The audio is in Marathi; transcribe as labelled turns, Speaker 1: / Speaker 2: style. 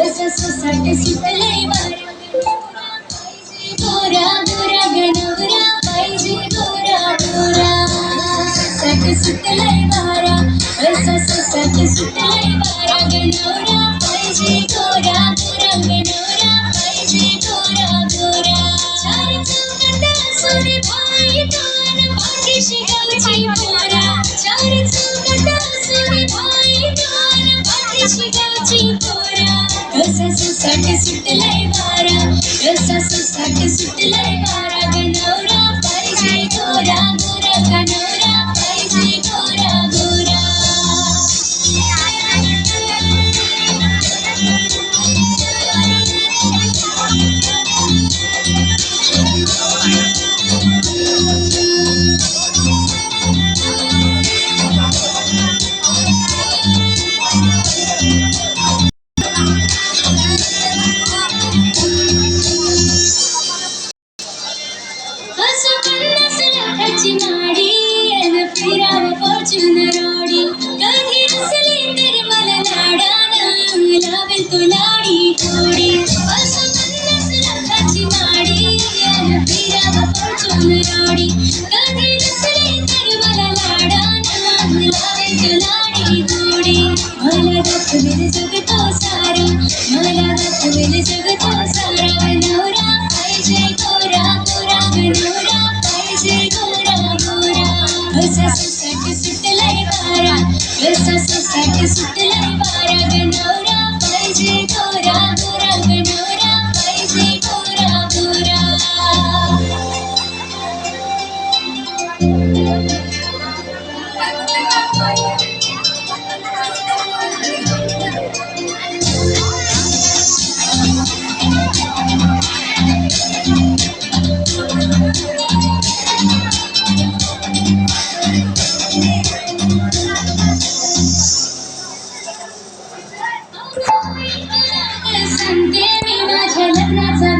Speaker 1: असं सोसाट सुटलंय वारा गोरा गोरा गनवरा पाहिजे गोरा गोरा सोसाट सुटलंय वारा असं सोसाट सुटलंय वारा गनवरा पाहिजे गोरा गोरा गनवरा पाहिजे गोरा गोरा चार चौकात सोने भाई दोन पाठीशी गावची पोरा चार चौकात सोने भाई दोन पाठीशी गावची पोरा असं सोसाट सुटलंय वारा असं सोसाट सुटलंय वारा गनवरा पाहिजे गोरा गोरा गनवरा पाहिजे गोरा गोरा असं 50 लाखाची नाडी अन फिरावं फॉर्च्युनर ऑडी कधी नसली तर मला लाडानं लावेल तो लाडी थोडी असं 50 लाखाची नाडी अन फिरावं फॉर्च्युनर ऑडी कधी नसली तर मला लाडानं लावेल तो लाडी थोडी मला दाखवेल जग तो सारा मला दाखवेल जग तो सारा गनवरा पाहिजे गोरा गोरा गनवरा पाहिजे गोरा गोरा असा सोसाट सुटलंय वारा असा सोसाट सुटलंय वारा गनवरा पाहिजे गोरा गोरा गनवरा पाहिजे गोरा गोरा सांगते मी माझ्या लग्नाचा